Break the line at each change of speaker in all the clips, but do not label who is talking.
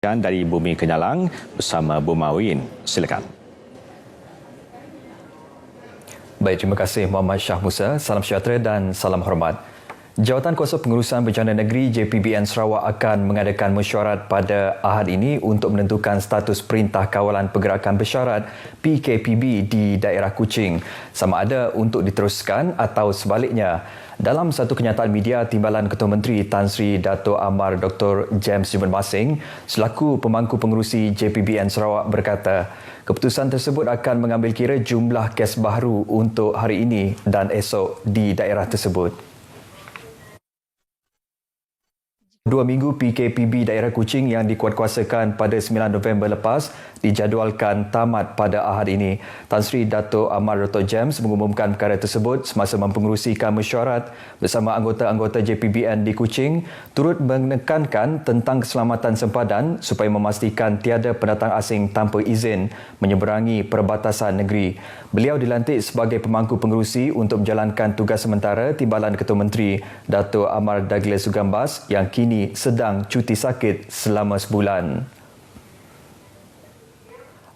dari Bumi Kenyalang bersama Bu Mawin. Silakan.
Baik, terima kasih Muhammad Shah Musa. Salam sejahtera dan salam hormat. Jawatan Kuasa Pengurusan Bencana Negeri JPBN Sarawak akan mengadakan mesyuarat pada Ahad ini untuk menentukan status Perintah Kawalan Pergerakan Bersyarat PKPB di daerah Kuching, sama ada untuk diteruskan atau sebaliknya. Dalam satu kenyataan media, Timbalan Ketua Menteri Tan Sri Dato' Amar Dr. James Juman Masing selaku pemangku pengerusi JPBN Sarawak berkata, keputusan tersebut akan mengambil kira jumlah kes baharu untuk hari ini dan esok di daerah tersebut. 2 minggu PKPB daerah Kuching yang dikuatkuasakan pada 9 November lepas dijadualkan tamat pada Ahad ini. Tan Sri Dato' Amar Dr. James mengumumkan perkara tersebut semasa mempengerusikan mesyuarat bersama anggota-anggota JPBN di Kuching turut menekankan tentang keselamatan sempadan supaya memastikan tiada pendatang asing tanpa izin menyeberangi perbatasan negeri. Beliau dilantik sebagai pemangku pengerusi untuk menjalankan tugas sementara Timbalan Ketua Menteri Dato' Amar Douglas Sugambas yang kini sedang cuti sakit selama sebulan.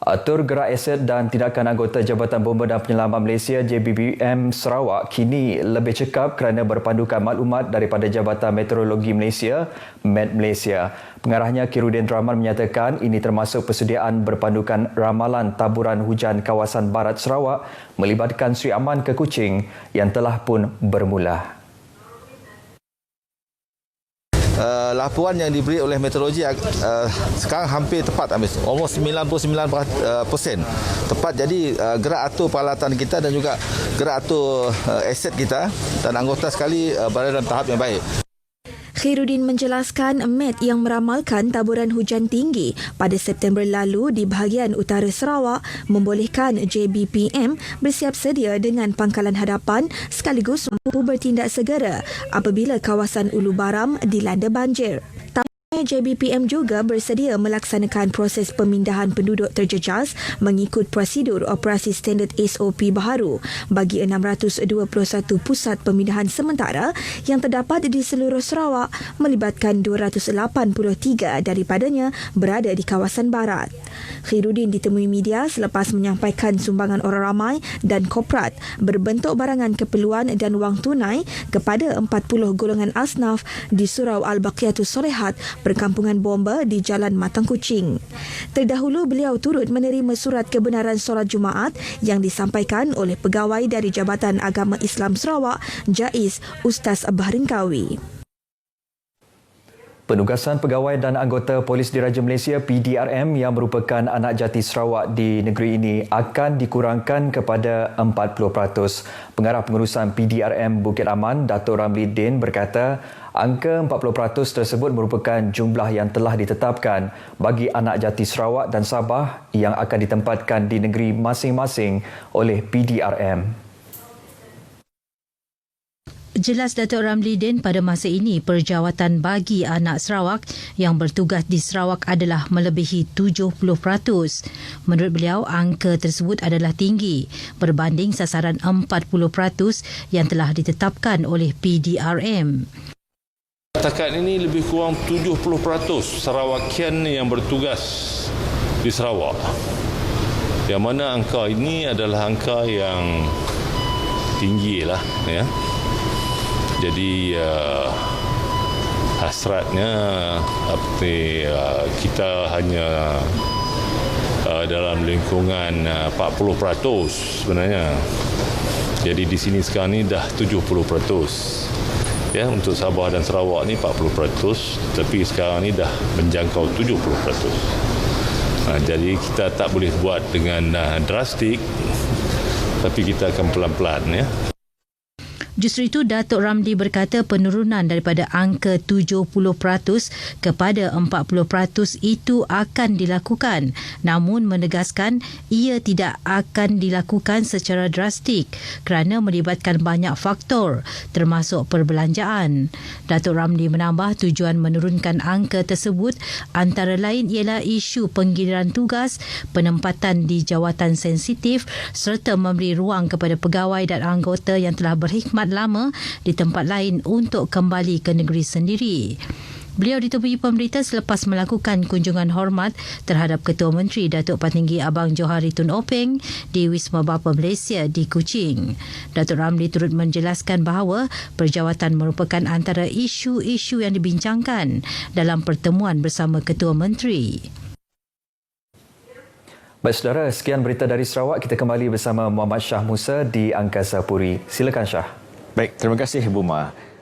Atur Gerak Aset dan Tindakan Anggota Jabatan Bomba dan Penyelamat Malaysia JBBM Sarawak kini lebih cekap kerana berpandukan maklumat daripada Jabatan Meteorologi Malaysia, Met Malaysia. Pengarahnya Khairuddin Rahman menyatakan ini termasuk persediaan berpandukan ramalan taburan hujan kawasan barat Sarawak melibatkan Sri Aman ke Kuching yang telah pun bermula.
Laporan yang diberi oleh meteorologi sekarang hampir tepat, almost 99% tepat. Jadi gerak atur peralatan kita dan juga gerak atur aset kita dan anggota sekali berada dalam tahap yang baik.
Khairuddin menjelaskan Met yang meramalkan taburan hujan tinggi pada September lalu di bahagian utara Sarawak membolehkan JBPM bersiap sedia dengan pangkalan hadapan sekaligus mampu bertindak segera apabila kawasan Ulu Baram dilanda banjir. JBPM juga bersedia melaksanakan proses pemindahan penduduk terjejas mengikut prosedur operasi standard SOP baharu bagi 621 pusat pemindahan sementara yang terdapat di seluruh Sarawak melibatkan 283 daripadanya berada di kawasan barat. Khairuddin ditemui media selepas menyampaikan sumbangan orang ramai dan korporat berbentuk barangan keperluan dan wang tunai kepada 40 golongan asnaf di Surau Al-Baqiyatus Solehat, Perkampungan Bomba di Jalan Matang Kuching. Terdahulu beliau turut menerima surat kebenaran solat Jumaat yang disampaikan oleh pegawai dari Jabatan Agama Islam Sarawak, JAIS, Ustaz Bahringkawi.
Penugasan pegawai dan anggota Polis Diraja Malaysia PDRM yang merupakan anak jati Sarawak di negeri ini akan dikurangkan kepada 40%. Pengarah pengurusan PDRM Bukit Aman, Dato' Ramli Din berkata, angka 40% tersebut merupakan jumlah yang telah ditetapkan bagi anak jati Sarawak dan Sabah yang akan ditempatkan di negeri masing-masing oleh PDRM.
Jelas Datuk Ramli Din, pada masa ini perjawatan bagi anak Sarawak yang bertugas di Sarawak adalah melebihi 70%. Menurut beliau, angka tersebut adalah tinggi berbanding sasaran 40% yang telah ditetapkan oleh PDRM.
Setakat ini lebih kurang 70% Sarawakian yang bertugas di Sarawak. Yang mana angka ini adalah angka yang tinggi lah, ya. Jadi hasratnya kita hanya dalam lingkungan 40% sebenarnya. Jadi di sini sekarang ni dah 70%. Ya, untuk Sabah dan Sarawak ni 40%, tapi sekarang ni dah menjangkau 70%. Jadi kita tak boleh buat dengan drastik, tapi kita akan pelan-pelan, ya.
Justru itu, Datuk Ramli berkata penurunan daripada angka 70% kepada 40% itu akan dilakukan, namun menegaskan ia tidak akan dilakukan secara drastik kerana melibatkan banyak faktor termasuk perbelanjaan. Datuk Ramli menambah tujuan menurunkan angka tersebut antara lain ialah isu penggiliran tugas, penempatan di jawatan sensitif serta memberi ruang kepada pegawai dan anggota yang telah berkhidmat lama di tempat lain untuk kembali ke negeri sendiri. Beliau ditemui pemberita selepas melakukan kunjungan hormat terhadap Ketua Menteri Datuk Patinggi Abang Johari Tun Openg di Wisma Bapa Malaysia di Kuching. Datuk Ramli turut menjelaskan bahawa perjawatan merupakan antara isu-isu yang dibincangkan dalam pertemuan bersama Ketua Menteri.
Baik saudara, sekian berita dari Sarawak. Kita kembali bersama Muhammad Shah Musa di Angkasa Puri. Silakan Shah.
Baik, terima kasih Buma.